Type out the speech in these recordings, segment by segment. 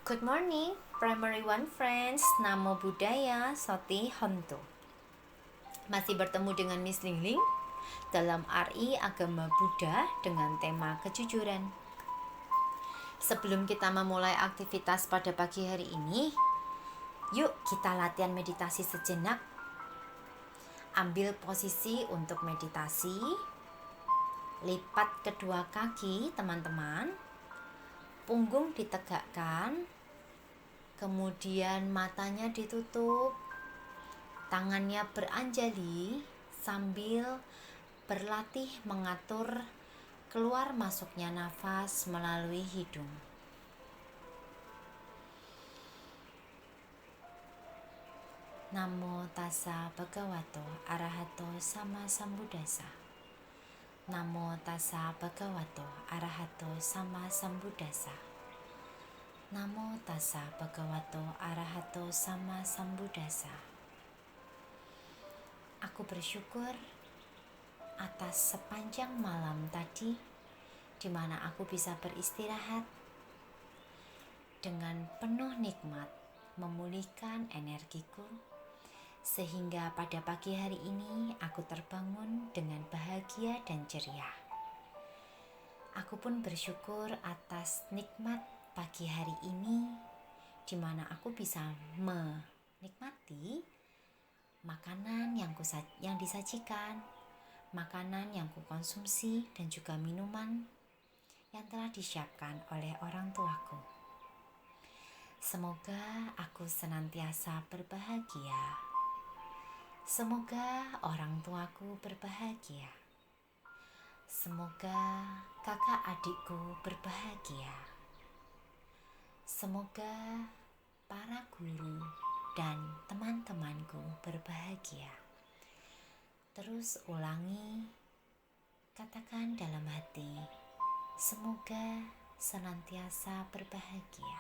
Good morning, Primary One friends. Namo Buddhaya, Soti Honto. Masih bertemu dengan Miss Lingling dalam RI Agama Buddha dengan tema kejujuran. Sebelum kita memulai aktivitas pada pagi hari ini, yuk kita latihan meditasi sejenak. Ambil posisi untuk meditasi. Lipat kedua kaki, teman-teman. Punggung ditegakkan. Kemudian matanya ditutup, tangannya beranjali sambil berlatih mengatur keluar masuknya nafas melalui hidung. Namo tassa bhagavato arahato sama sambuddhassa. Namo tassa bhagavato arahato sama sambuddhassa. Namo tassa bhagavato arahato sama sambuddhassa. Aku bersyukur atas sepanjang malam tadi di mana aku bisa beristirahat dengan penuh nikmat, memulihkan energiku sehingga pada pagi hari ini aku terbangun dengan bahagia dan ceria. Aku pun bersyukur atas nikmat pagi hari ini di mana aku bisa menikmati makanan yang disajikan, makanan yang kukonsumsi dan juga minuman yang telah disiapkan oleh orang tuaku. Semoga aku senantiasa berbahagia. Semoga orang tuaku berbahagia. Semoga kakak adikku berbahagia. Semoga para guru dan teman-temanku berbahagia. Terus ulangi, katakan dalam hati, semoga senantiasa berbahagia.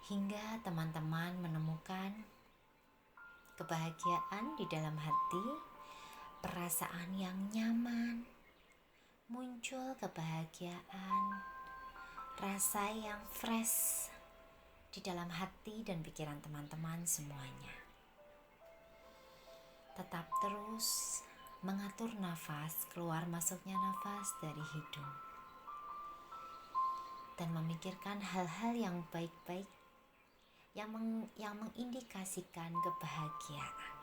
Hingga teman-teman menemukan kebahagiaan di dalam hati, perasaan yang nyaman, muncul kebahagiaan, rasa yang fresh di dalam hati dan pikiran teman-teman semuanya. Tetap terus mengatur nafas, keluar masuknya nafas dari hidung. Dan memikirkan hal-hal yang baik-baik yang mengindikasikan kebahagiaan.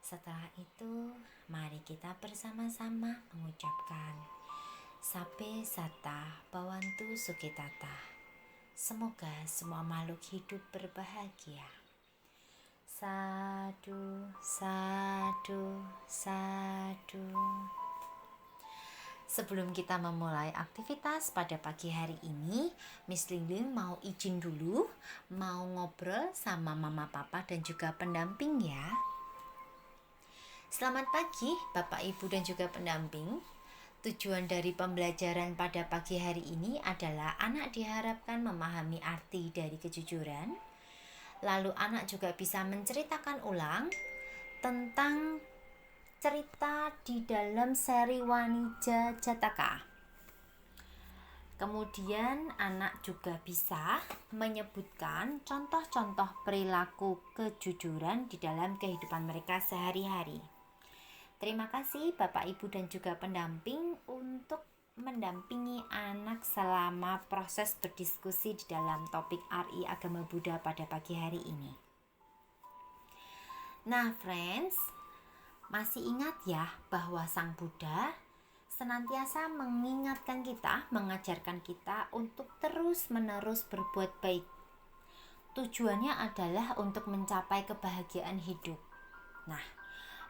Setelah itu, mari kita bersama-sama mengucapkan Sabbe Satta Bhavantu Sukhitata. Semoga semua makhluk hidup berbahagia. Sadu, sadu, sadu. Sebelum kita memulai aktivitas pada pagi hari ini, Miss Lingling mau izin dulu, mau ngobrol sama mama papa dan juga pendamping ya. Selamat pagi Bapak Ibu dan juga pendamping. Tujuan dari pembelajaran pada pagi hari ini adalah anak diharapkan memahami arti dari kejujuran. Lalu anak juga bisa menceritakan ulang tentang cerita di dalam seri Wanija Jataka. Kemudian anak juga bisa menyebutkan contoh-contoh perilaku kejujuran di dalam kehidupan mereka sehari-hari. Terima kasih Bapak Ibu dan juga pendamping untuk mendampingi anak selama proses berdiskusi di dalam topik RI Agama Buddha pada pagi hari ini. Nah friends, masih ingat ya bahwa Sang Buddha senantiasa mengingatkan kita, mengajarkan kita untuk terus-menerus berbuat baik. Tujuannya adalah untuk mencapai kebahagiaan hidup. Nah,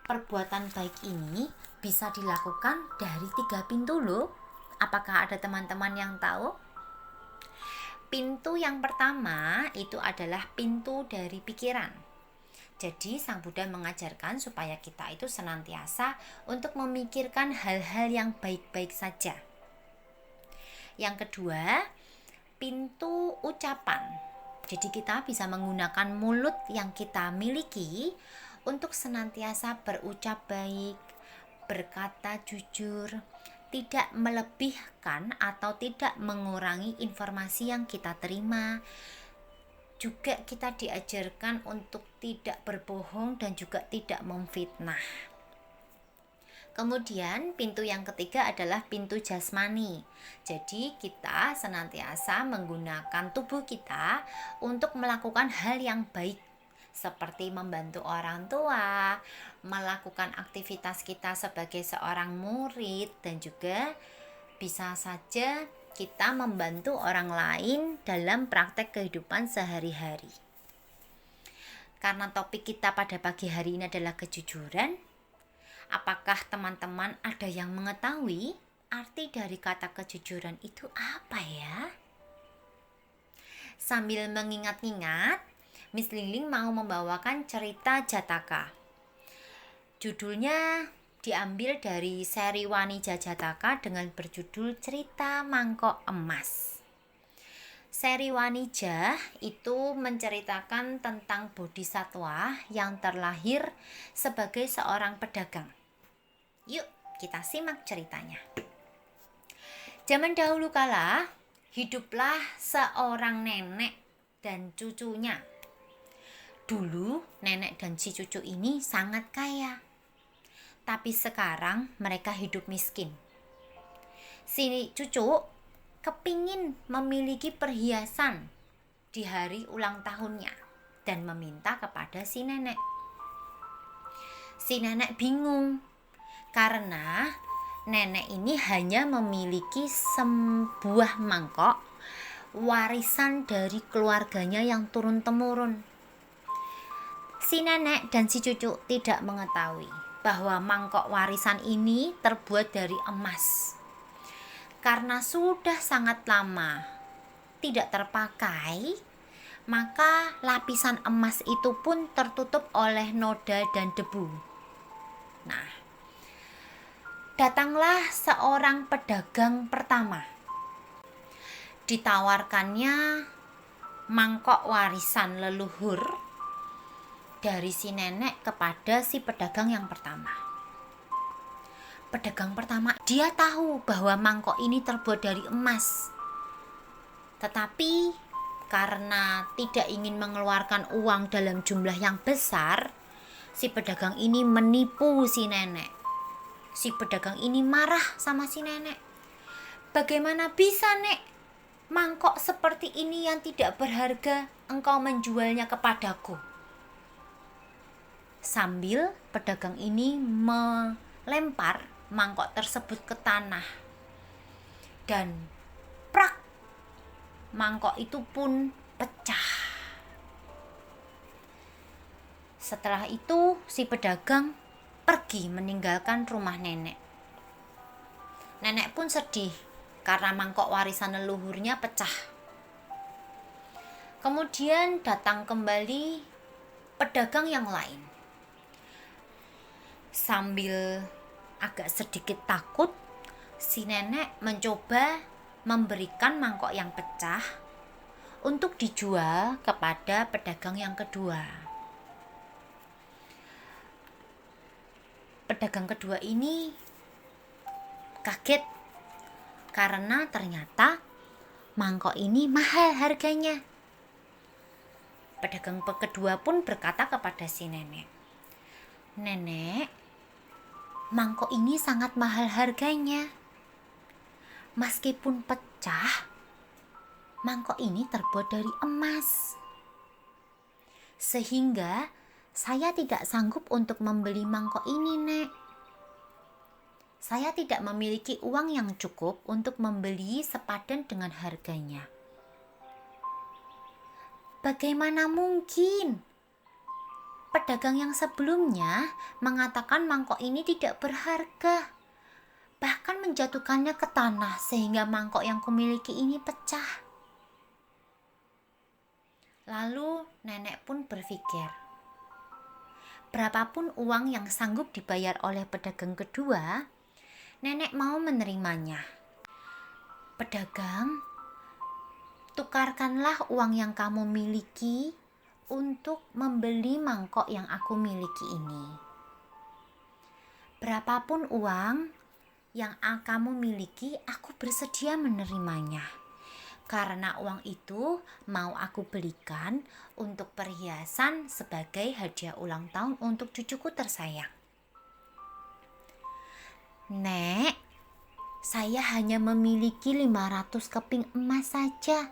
perbuatan baik ini bisa dilakukan dari 3 pintu loh. Apakah ada teman-teman yang tahu? Pintu yang pertama itu adalah pintu dari pikiran. Jadi Sang Buddha mengajarkan supaya kita itu senantiasa untuk memikirkan hal-hal yang baik-baik saja. Yang kedua, pintu ucapan. Jadi kita bisa menggunakan mulut yang kita miliki untuk senantiasa berucap baik, berkata jujur, tidak melebihkan atau tidak mengurangi informasi yang kita terima. Juga kita diajarkan untuk tidak berbohong dan juga tidak memfitnah. Kemudian pintu yang ketiga adalah pintu jasmani. Jadi kita senantiasa menggunakan tubuh kita untuk melakukan hal yang baik, seperti membantu orang tua, melakukan aktivitas kita sebagai seorang murid, dan juga bisa saja kita membantu orang lain dalam praktek kehidupan sehari-hari. Karena topik kita pada pagi hari ini adalah kejujuran, apakah teman-teman ada yang mengetahui arti dari kata kejujuran itu apa ya? Sambil mengingat-ingat, Miss Lingling mau membawakan cerita Jataka. Judulnya diambil dari seri Wanija Jataka dengan berjudul Cerita Mangkok Emas. Seri Wanija itu menceritakan tentang bodhisatwa yang terlahir sebagai seorang pedagang. Yuk, kita simak ceritanya. Zaman dahulu kala, hiduplah seorang nenek dan cucunya. Dulu, nenek dan si cucu ini sangat kaya. Tapi sekarang mereka hidup miskin. Si cucu kepingin memiliki perhiasan di hari ulang tahunnya dan meminta kepada si nenek. Si nenek bingung karena nenek ini hanya memiliki sebuah mangkok warisan dari keluarganya yang turun-temurun. Si nenek dan si cucu tidak mengetahui bahwa mangkok warisan ini terbuat dari emas. Karena sudah sangat lama tidak terpakai, maka lapisan emas itu pun tertutup oleh noda dan debu. Nah, datanglah seorang pedagang pertama. Ditawarkannya mangkok warisan leluhur dari si nenek kepada si pedagang yang pertama. Pedagang pertama, dia tahu bahwa mangkok ini terbuat dari emas. Tetapi karena tidak ingin mengeluarkan uang dalam jumlah yang besar, si pedagang ini menipu si nenek. Si pedagang ini marah sama si nenek. Bagaimana bisa, Nek? Mangkok seperti ini yang tidak berharga engkau menjualnya kepadaku? Sambil pedagang ini melempar mangkok tersebut ke tanah. Dan prak, mangkok itu pun pecah. Setelah itu si pedagang pergi meninggalkan rumah nenek. Nenek pun sedih karena mangkok warisan leluhurnya pecah. Kemudian datang kembali pedagang yang lain. Sambil agak sedikit takut, si nenek mencoba memberikan mangkok yang pecah untuk dijual kepada pedagang yang kedua. Pedagang kedua ini kaget karena ternyata mangkok ini mahal harganya. Pedagang kedua pun berkata kepada si nenek, "Nenek, mangkok ini sangat mahal harganya. Meskipun pecah, mangkok ini terbuat dari emas. Sehingga saya tidak sanggup untuk membeli mangkok ini, Nek. Saya tidak memiliki uang yang cukup untuk membeli sepadan dengan harganya." Bagaimana mungkin? Pedagang yang sebelumnya mengatakan mangkok ini tidak berharga, bahkan menjatuhkannya ke tanah sehingga mangkok yang kumiliki ini pecah. Lalu nenek pun berpikir, berapapun uang yang sanggup dibayar oleh pedagang kedua, nenek mau menerimanya. "Pedagang, tukarkanlah uang yang kamu miliki untuk membeli mangkok yang aku miliki ini. Berapapun uang, yang kamu miliki, aku bersedia menerimanya. Karena uang itu mau aku belikan untuk perhiasan sebagai hadiah ulang tahun untuk cucuku tersayang. Nek, saya hanya memiliki 500 keping emas saja.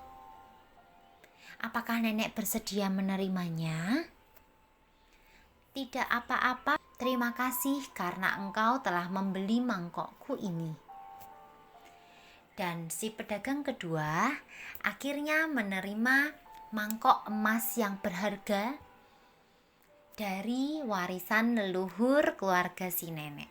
Apakah nenek bersedia menerimanya? Tidak apa-apa, terima kasih karena engkau telah membeli mangkokku ini. Dan si pedagang kedua akhirnya menerima mangkok emas yang berharga dari warisan leluhur keluarga si nenek.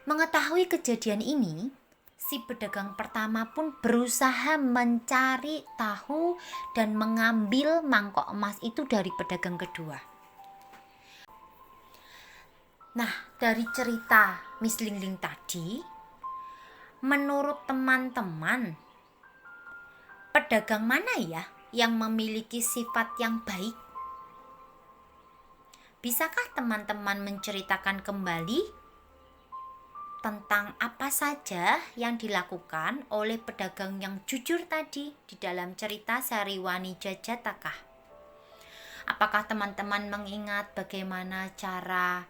Mengetahui kejadian ini, si pedagang pertama pun berusaha mencari tahu dan mengambil mangkok emas itu dari pedagang kedua. Nah, dari cerita Miss Lingling tadi, menurut teman-teman, pedagang mana ya yang memiliki sifat yang baik? Bisakah teman-teman menceritakan kembali tentang apa saja yang dilakukan oleh pedagang yang jujur tadi di dalam cerita Sariwani Jajataka? Apakah teman-teman mengingat bagaimana cara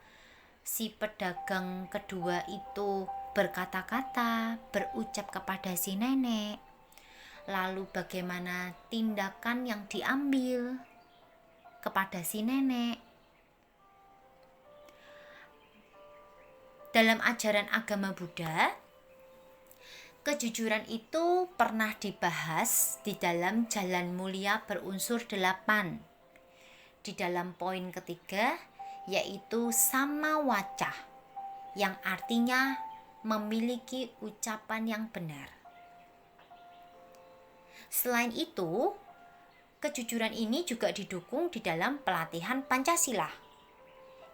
si pedagang kedua itu berkata-kata, berucap kepada si nenek? Lalu bagaimana tindakan yang diambil kepada si nenek? Dalam ajaran agama Buddha, kejujuran itu pernah dibahas di dalam Jalan Mulia berunsur 8. Di dalam poin ketiga, yaitu sama waca, yang artinya memiliki ucapan yang benar. Selain itu, kejujuran ini juga didukung di dalam pelatihan Pancasila,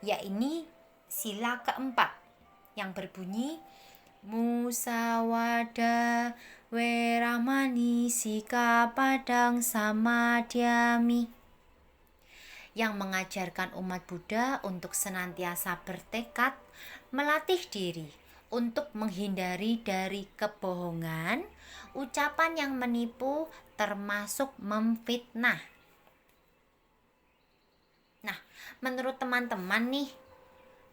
yaitu sila keempat yang berbunyi musawada weramani sikapadang samadhyami, yang mengajarkan umat Buddha untuk senantiasa bertekad melatih diri untuk menghindari dari kebohongan, ucapan yang menipu, termasuk memfitnah. Nah, menurut teman-teman nih,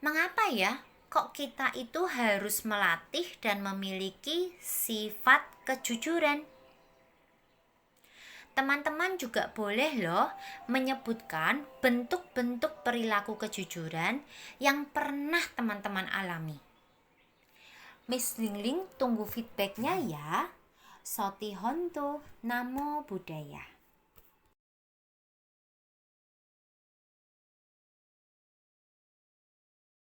mengapa ya kok kita itu harus melatih dan memiliki sifat kejujuran? Teman-teman juga boleh loh menyebutkan bentuk-bentuk perilaku kejujuran yang pernah teman-teman alami. Miss Lingling tunggu feedbacknya ya. Soti Honto, Namo Buddhaya.